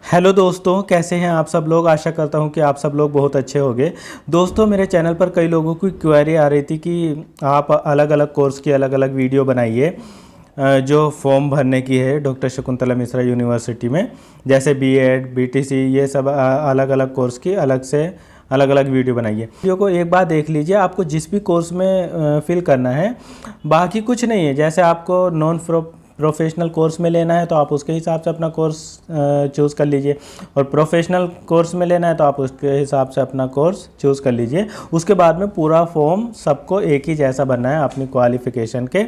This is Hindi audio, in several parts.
हेलो दोस्तों, कैसे हैं आप सब लोग। आशा करता हूं कि आप सब लोग बहुत अच्छे होंगे। दोस्तों, मेरे चैनल पर कई लोगों की क्वेरी आ रही थी कि आप अलग अलग कोर्स की अलग अलग वीडियो बनाइए जो फॉर्म भरने की है डॉक्टर शकुंतला मिश्रा यूनिवर्सिटी में, जैसे बीएड, बीटीसी, ये सब अलग अलग कोर्स की अलग से अलग अलग वीडियो बनाइए। वीडियो को एक बार देख लीजिए, आपको जिस भी कोर्स में फिल करना है, बाकी कुछ नहीं है। जैसे आपको नॉन प्रोफेशनल कोर्स में लेना है तो आप उसके हिसाब से अपना कोर्स चूज़ कर लीजिए, और प्रोफेशनल कोर्स में लेना है तो आप उसके हिसाब से अपना कोर्स चूज़ कर लीजिए। उसके बाद में पूरा फॉर्म सबको एक ही जैसा बनना है अपनी क्वालिफ़िकेशन के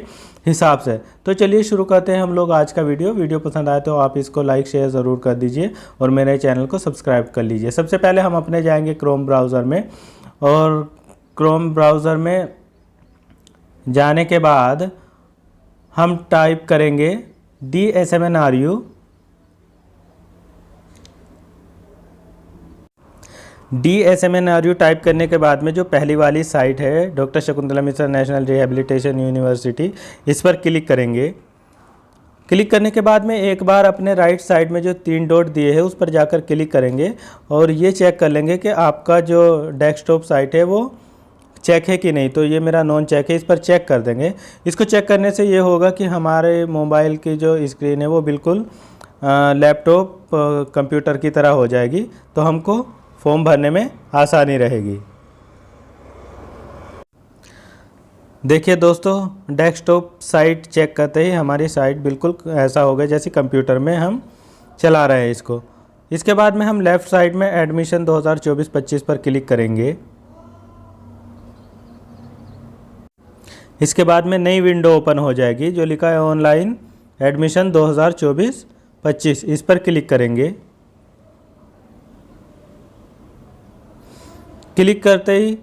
हिसाब से। तो चलिए शुरू करते हैं हम लोग आज का वीडियो पसंद आए तो आप इसको लाइक शेयर ज़रूर कर दीजिए और मेरे चैनल को सब्सक्राइब कर लीजिए। सबसे पहले हम अपने जाएंगे क्रोम ब्राउज़र में, और क्रोम ब्राउज़र में जाने के बाद हम टाइप करेंगे DSMNRU। DSMNRU टाइप करने के बाद में जो पहली वाली साइट है doctor Shakuntala Mishra national rehabilitation university, इस पर क्लिक करेंगे। क्लिक करने के बाद में एक बार अपने राइट साइड में जो 3 डॉट दिए हैं उस पर जाकर क्लिक करेंगे और ये चेक कर लेंगे कि आपका जो डेस्कटॉप साइट है वो चेक है कि नहीं। तो ये मेरा नॉन चेक है, इस पर चेक कर देंगे। इसको चेक करने से ये होगा कि हमारे मोबाइल की जो स्क्रीन है वो बिल्कुल लैपटॉप कंप्यूटर की तरह हो जाएगी, तो हमको फॉर्म भरने में आसानी रहेगी। देखिए दोस्तों, डेस्कटॉप साइट चेक करते ही हमारी साइट बिल्कुल ऐसा होगा जैसे कंप्यूटर में हम चला रहे हैं इसको। इसके बाद में हम लेफ़्ट साइड में एडमिशन 2024-25 पर क्लिक करेंगे। इसके बाद में नई विंडो ओपन हो जाएगी जो लिखा है ऑनलाइन एडमिशन 2024-25, इस पर क्लिक करेंगे। क्लिक करते ही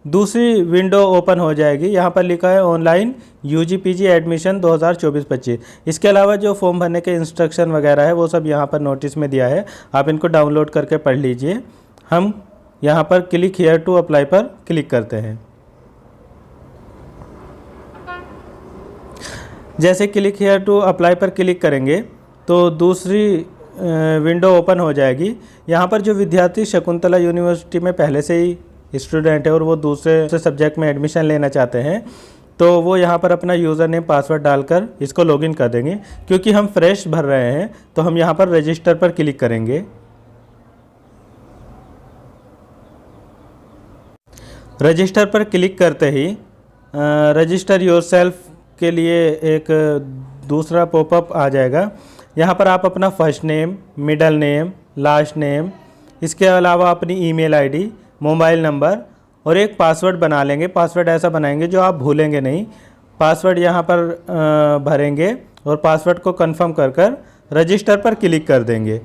दूसरी विंडो ओपन हो जाएगी। यहाँ पर लिखा है ऑनलाइन UG/PG एडमिशन 2024-25। इसके अलावा जो फॉर्म भरने के इंस्ट्रक्शन वगैरह है वो सब यहाँ पर नोटिस में दिया है, आप इनको डाउनलोड करके पढ़ लीजिए। हम यहाँ पर क्लिक हियर टू अप्लाई पर क्लिक करते हैं। जैसे क्लिक हियर टू अप्लाई पर क्लिक करेंगे तो दूसरी विंडो ओपन हो जाएगी। यहाँ पर जो विद्यार्थी शकुंतला यूनिवर्सिटी में पहले से ही स्टूडेंट है और वो दूसरे सब्जेक्ट में एडमिशन लेना चाहते हैं, तो वो यहाँ पर अपना यूज़र नेम पासवर्ड डालकर इसको लॉगिन कर देंगे। क्योंकि हम फ्रेश भर रहे हैं तो हम यहाँ पर रजिस्टर पर क्लिक करेंगे। रजिस्टर पर क्लिक करते ही रजिस्टर योरसेल्फ के लिए एक दूसरा पॉपअप आ जाएगा। यहाँ पर आप अपना first name, middle name, last name, इसके अलावा अपनी ईमेल आईडी, मोबाइल नंबर और एक पासवर्ड बना लेंगे। पासवर्ड ऐसा बनाएंगे जो आप भूलेंगे नहीं। पासवर्ड यहाँ पर भरेंगे और पासवर्ड को कंफर्म कर रजिस्टर पर क्लिक कर देंगे।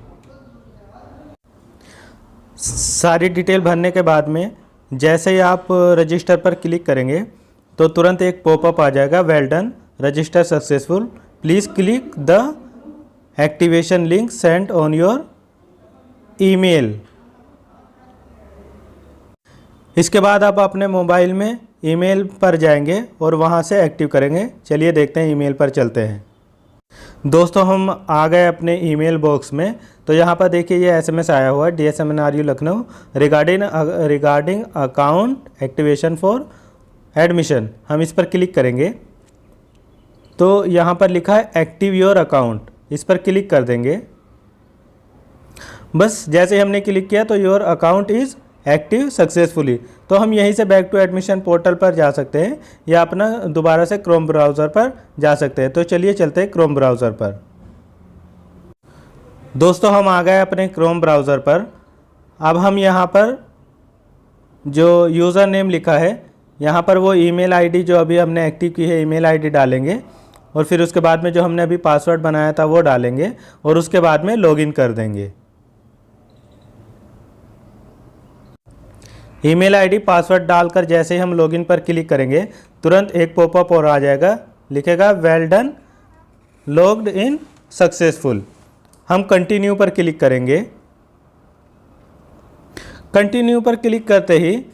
सारी डिटेल भरने के बाद में जैसे ही आप रजिस्टर पर क्लिक करेंगे तो तुरंत एक पॉपअप आ जाएगा, well done, register successful, please click the activation link send on your email. इसके बाद आप अपने मोबाइल में ईमेल पर जाएंगे और वहां से एक्टिव करेंगे। चलिए देखते हैं, ईमेल पर चलते हैं। दोस्तों, हम आ गए अपने ईमेल बॉक्स में। तो यहाँ पर देखिए ये SMS आया हुआ है, DSMNRU Lucknow regarding account activation for admission. हम इस पर क्लिक करेंगे तो यहाँ पर लिखा है एक्टिव योर अकाउंट, इस पर क्लिक कर देंगे। बस जैसे ही हमने क्लिक किया तो your account is active successfully. तो हम यहीं से बैक टू एडमिशन पोर्टल पर जा सकते हैं या अपना दोबारा से क्रोम ब्राउज़र पर जा सकते हैं। तो चलिए चलते हैं क्रोम ब्राउज़र पर। दोस्तों, हम आ गए अपने क्रोम ब्राउज़र पर। अब हम यहाँ पर जो यूज़र नेम लिखा है, यहाँ पर वो ईमेल आईडी जो अभी हमने एक्टिव की है ईमेल आईडी डालेंगे, और फिर उसके बाद में जो हमने अभी पासवर्ड बनाया था वो डालेंगे और उसके बाद में लॉगिन कर देंगे। ईमेल आईडी पासवर्ड डालकर जैसे ही हम लॉगिन पर क्लिक करेंगे तुरंत एक पॉपअप और आ जाएगा, लिखेगा well done, logged in successful. हम कंटिन्यू पर क्लिक करेंगे। कंटिन्यू पर क्लिक करते ही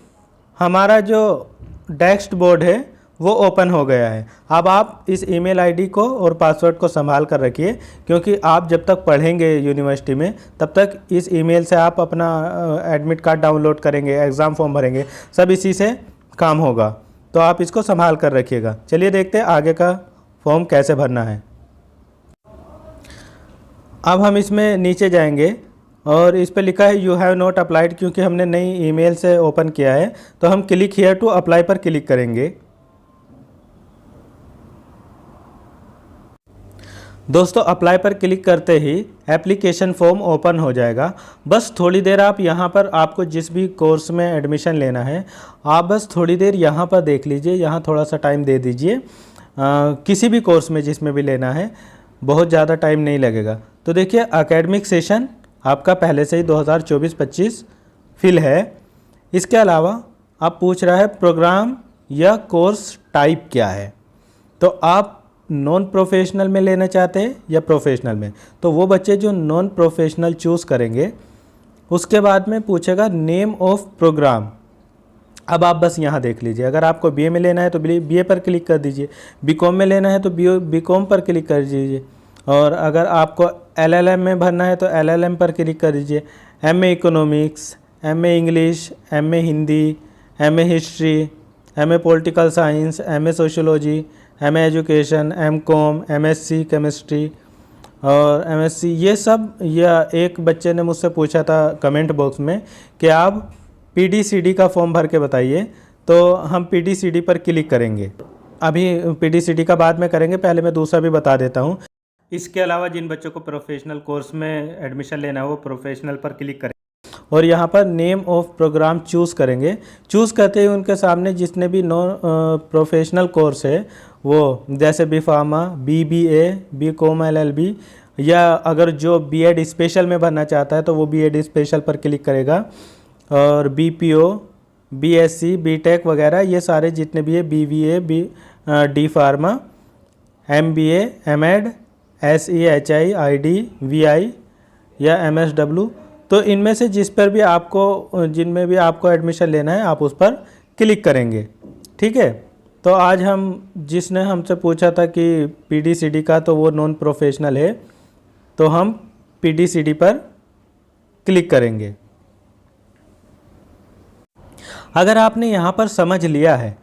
हमारा जो डैशबोर्ड है वो ओपन हो गया है। अब आप इस ईमेल आईडी को और पासवर्ड को संभाल कर रखिए, क्योंकि आप जब तक पढ़ेंगे यूनिवर्सिटी में तब तक इस ईमेल से आप अपना एडमिट कार्ड डाउनलोड करेंगे, एग्ज़ाम फॉर्म भरेंगे, सब इसी से काम होगा। तो आप इसको संभाल कर रखिएगा। चलिए देखते हैं आगे का फॉर्म कैसे भरना है। अब हम इसमें नीचे जाएंगे और इस पे लिखा है यू हैव नॉट अप्लाइड, क्योंकि हमने नई ईमेल से ओपन किया है तो हम क्लिक हियर टू अप्लाई पर क्लिक करेंगे। दोस्तों अप्लाई पर क्लिक करते ही एप्लीकेशन फॉर्म ओपन हो जाएगा। बस थोड़ी देर आप यहाँ पर, आपको जिस भी कोर्स में एडमिशन लेना है आप बस थोड़ी देर यहाँ पर देख लीजिए, यहाँ थोड़ा सा टाइम दे दीजिए। किसी भी कोर्स में जिसमें भी लेना है बहुत ज़्यादा टाइम नहीं लगेगा। तो देखिए एकेडमिक सेशन आपका पहले से ही 2024-25 फिल है। इसके अलावा आप पूछ रहा है प्रोग्राम या कोर्स टाइप क्या है, तो आप नॉन प्रोफेशनल में लेना चाहते हैं या प्रोफेशनल में। तो वो बच्चे जो नॉन प्रोफेशनल चूज़ करेंगे उसके बाद में पूछेगा नेम ऑफ प्रोग्राम। अब आप बस यहाँ देख लीजिए, अगर आपको बीए में लेना है तो बीए पर क्लिक कर दीजिए, बीकॉम में लेना है तो बीकॉम पर क्लिक कर दीजिए, और अगर आपको एलएलएम में भरना है तो एलएलएम पर क्लिक कर दीजिए। MA economics, MA English, MA Hindi, MA history, MA political science, MA sociology, MA education, MCom, MSc chemistry और एमएससी, ये सब। या एक बच्चे ने मुझसे पूछा था कमेंट बॉक्स में कि आप पीडीसीडी का फॉर्म भर के बताइए, तो हम पीडीसीडी पर क्लिक करेंगे। अभी पीडीसीडी का बाद में करेंगे, पहले मैं दूसरा भी बता देता हूँ। इसके अलावा जिन बच्चों को प्रोफेशनल कोर्स में एडमिशन लेना है वो प्रोफेशनल पर क्लिक करें और यहाँ पर नेम ऑफ प्रोग्राम चूज़ करेंगे। चूज़ करते ही उनके सामने जितने भी नॉन प्रोफेशनल कोर्स है वो, जैसे B pharma, BBA, BCom LLB, या अगर जो बीएड स्पेशल में भरना चाहता है तो वो बीएड स्पेशल पर क्लिक करेगा, और बीपीओ, बीएससी, बीटेक वगैरह ये सारे जितने भी है, BVA, D pharma, MBA, MEd, SEHI, ID, VI या एमएसडब्ल्यू, तो इनमें से जिस पर भी आपको, जिनमें भी आपको एडमिशन लेना है आप उस पर क्लिक करेंगे। ठीक है, तो आज हम, जिसने हमसे पूछा था कि पीडीसीडी का, तो वो नॉन प्रोफेशनल है, तो हम पीडीसीडी पर क्लिक करेंगे। अगर आपने यहाँ पर समझ लिया है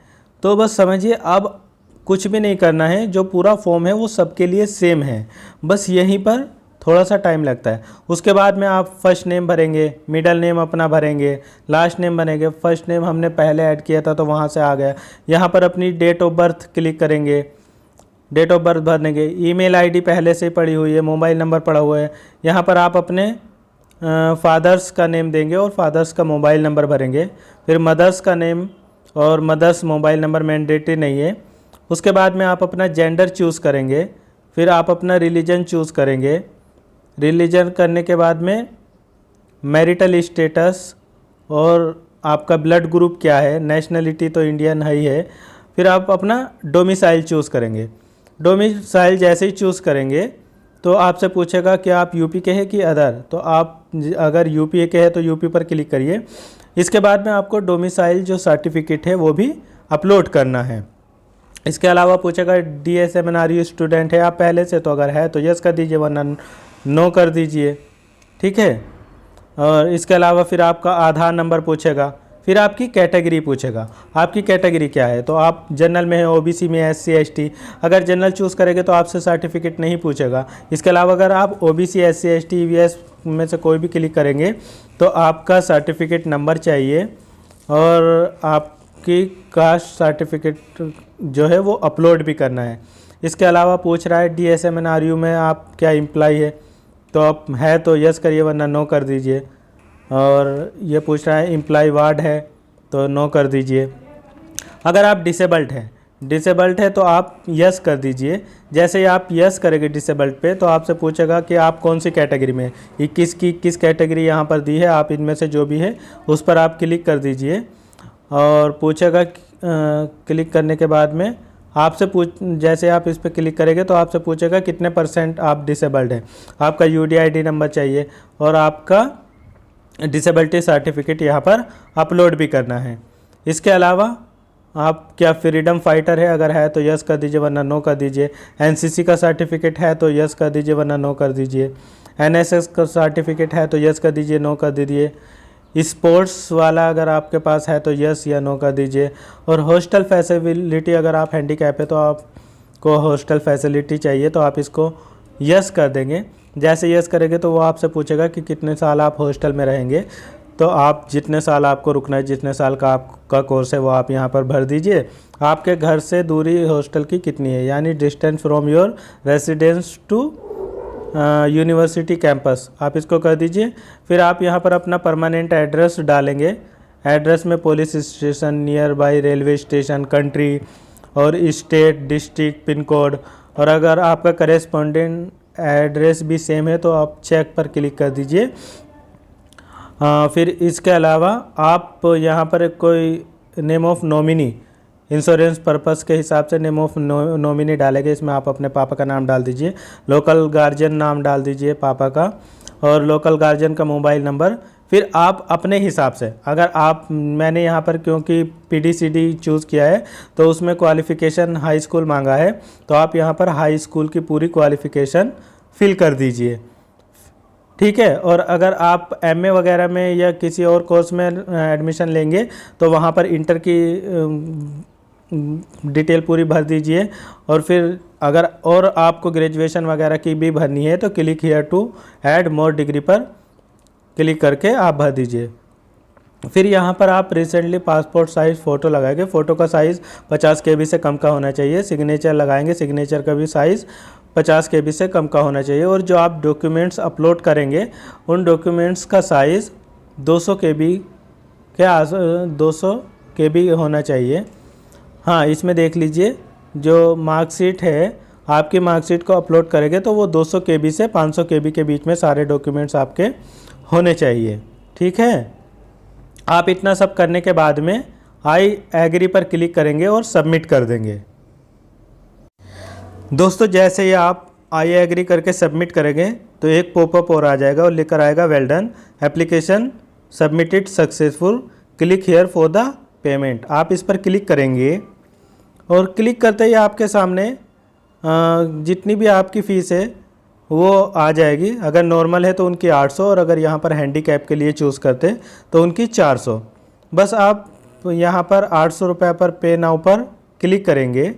तो बस समझिए अब कुछ भी नहीं करना है, जो पूरा फॉर्म है वो सबके लिए सेम है, बस यहीं पर थोड़ा सा टाइम लगता है। उसके बाद में आप फर्स्ट नेम भरेंगे, मिडल नेम अपना भरेंगे, लास्ट नेम भरेंगे। फर्स्ट नेम हमने पहले ऐड किया था तो वहाँ से आ गया। यहाँ पर अपनी डेट ऑफ बर्थ क्लिक करेंगे, डेट ऑफ बर्थ भरेंगे। ईमेल आईडी पहले से ही पड़ी हुई है, मोबाइल नंबर पड़ा हुआ है। यहाँ पर आप अपने फादर्स का नेम देंगे और फादर्स का मोबाइल नंबर भरेंगे। फिर मदर्स का नेम और मदर्स मोबाइल नंबर मैंडेटरी नहीं है। उसके बाद में आप अपना जेंडर चूज़ करेंगे, फिर आप अपना रिलीजन चूज़ करेंगे। रिलीजन करने के बाद में मैरिटल स्टेटस और आपका ब्लड ग्रुप क्या है, नेशनलिटी तो इंडियन है ही है। फिर आप अपना डोमिसाइल चूज़ करेंगे। डोमिसाइल जैसे ही चूज़ करेंगे तो आपसे पूछेगा कि आप यूपी के हैं कि अदर, तो आप अगर यूपी के हैं तो यूपी पर क्लिक करिए। इसके बाद में आपको डोमिसाइल जो सर्टिफिकेट है वो भी अपलोड करना है। इसके अलावा पूछेगा DSMNRU स्टूडेंट है आप पहले से, तो अगर है तो यस कर दीजिए, वरना नो कर दीजिए। ठीक है, और इसके अलावा फिर आपका आधार नंबर पूछेगा, फिर आपकी कैटेगरी पूछेगा, आपकी कैटेगरी क्या है, तो आप जनरल में है, OBC में, SC ST। अगर जनरल चूज़ करेंगे तो आपसे सर्टिफिकेट नहीं पूछेगा। इसके अलावा अगर आप OBC SC ST EVS में से कोई भी क्लिक करेंगे तो आपका सर्टिफिकेट नंबर चाहिए और आपकी कास्ट सर्टिफिकेट जो है वो अपलोड भी करना है। इसके अलावा पूछ रहा है DSMNRU में आप क्या एम्प्लॉय है, तो आप है तो यस करिए, वरना नो कर दीजिए। और ये पूछ रहा है एम्प्लॉय वार्ड है तो नो कर दीजिए। अगर आप डिसेबल्ड है तो आप यस कर दीजिए। जैसे ही आप यस करेंगे डिसेबल्ड पे तो आपसे पूछेगा कि आप कौन सी कैटेगरी में, 21 की 21 कैटेगरी यहाँ पर दी है, आप इनमें से जो भी है उस पर आप क्लिक कर दीजिए। और पूछेगा, क्लिक करने के बाद में आपसे जैसे आप इस पर क्लिक करेंगे तो आपसे पूछेगा कितने % आप डिसेबल्ड हैं। आपका UDID नंबर चाहिए और आपका डिसेबिलिटी सर्टिफिकेट यहाँ पर अपलोड भी करना है। इसके अलावा आप क्या फ्रीडम फाइटर है, अगर है तो यस कर दीजिए वरना नो कर दीजिए। एनसीसी का सर्टिफिकेट है तो यस कर दीजिए वरना नो कर दीजिए। एनएसएस का सर्टिफिकेट है तो यस कर दीजिए नो कर दीजिए। स्पोर्ट्स वाला अगर आपके पास है तो यस या नो कर दीजिए। और हॉस्टल फैसिलिटी, अगर आप हैंडीकैप है तो आपको हॉस्टल फैसिलिटी चाहिए तो आप इसको यस कर देंगे। जैसे यस करेंगे तो वो आपसे पूछेगा कि कितने साल आप हॉस्टल में रहेंगे, तो आप जितने साल आपको रुकना है, जितने साल का आपका कोर्स है वो आप यहाँ पर भर दीजिए। आपके घर से दूरी हॉस्टल की कितनी है, यानी distance from your residence to university campus, आप इसको कर दीजिए। फिर आप यहाँ पर अपना परमानेंट एड्रेस डालेंगे। एड्रेस में police station, near by railway station, country और स्टेट, डिस्ट्रिक्ट, पिन कोड। और अगर आपका करेस्पॉन्डेंट एड्रेस भी सेम है तो आप चेक पर क्लिक कर दीजिए। फिर इसके अलावा आप यहाँ पर कोई name of nominee, insurance purpose के हिसाब से नेम ऑफ नॉमिनी डालेंगे। इसमें आप अपने पापा का नाम डाल दीजिए, लोकल गार्जियन नाम डाल दीजिए पापा का, और लोकल गार्जियन का मोबाइल नंबर। फिर आप अपने हिसाब से, अगर आप, मैंने यहाँ पर क्योंकि पीडीसीडी चूज़ किया है तो उसमें क्वालिफ़िकेशन हाई स्कूल मांगा है, तो आप यहाँ पर हाई स्कूल की पूरी क्वालिफ़िकेशन फिल कर दीजिए, ठीक है। और अगर आप एमए वगैरह में या किसी और कोर्स में एडमिशन लेंगे तो वहाँ पर इंटर की डिटेल पूरी भर दीजिए। और फिर अगर और आपको ग्रेजुएशन वगैरह की भी भरनी है तो click here to add more degree पर क्लिक करके आप भर दीजिए। फिर यहाँ पर आप रिसेंटली पासपोर्ट साइज़ फ़ोटो लगाएंगे। फ़ोटो का साइज़ 50 KB से कम का होना चाहिए। सिग्नेचर लगाएंगे, सिग्नेचर का भी साइज़ 50 KB से कम का होना चाहिए। और जो आप डॉक्यूमेंट्स अपलोड करेंगे उन डॉक्यूमेंट्स का साइज़ 200 KB होना चाहिए। हाँ, इसमें देख लीजिए, जो मार्कशीट है, आपकी मार्कशीट को अपलोड करेंगे तो वो 200 KB से 500 KB के बीच में सारे डॉक्यूमेंट्स आपके होने चाहिए, ठीक है। आप इतना सब करने के बाद में आई एग्री पर क्लिक करेंगे और सबमिट कर देंगे। दोस्तों, जैसे ही आप आई एग्री करके सबमिट करेंगे तो एक पॉपअप और आ जाएगा और लिखकर आएगा well done, application submitted successful, click here for the payment. आप इस पर क्लिक करेंगे और क्लिक करते ही आपके सामने जितनी भी आपकी फ़ीस है वो आ जाएगी। अगर नॉर्मल है तो उनकी 800, और अगर यहाँ पर हैंडीकैप के लिए चूज़ करते तो उनकी 400। बस आप यहाँ पर 800 रुपये पर पे नाउ पर क्लिक करेंगे।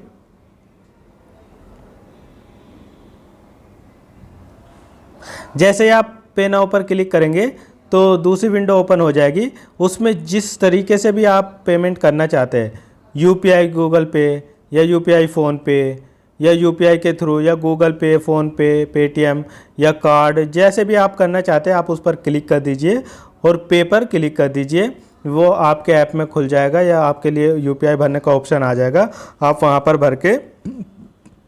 जैसे ही आप पे नाउ पर क्लिक करेंगे तो दूसरी विंडो ओपन हो जाएगी। उसमें जिस तरीके से भी आप पेमेंट करना चाहते हैं, यूपीआई गूगल पे या यूपीआई फ़ोनपे या यूपीआई के थ्रू या गूगल पे, फ़ोनपे, पेटीएम या कार्ड, जैसे भी आप करना चाहते हैं आप उस पर क्लिक कर दीजिए और पे पर क्लिक कर दीजिए। वो आपके ऐप में खुल जाएगा या आपके लिए यूपीआई भरने का ऑप्शन आ जाएगा, आप वहाँ पर भर के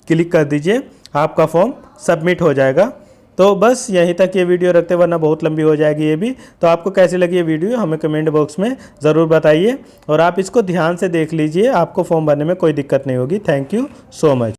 क्लिक कर दीजिए, आपका फॉर्म सबमिट हो जाएगा। तो बस यहीं तक ये वीडियो रखते, वरना बहुत लंबी हो जाएगी ये भी। तो आपको कैसी लगी ये वीडियो हमें कमेंट बॉक्स में ज़रूर बताइए, और आप इसको ध्यान से देख लीजिए, आपको फॉर्म भरने में कोई दिक्कत नहीं होगी। Thank you so much.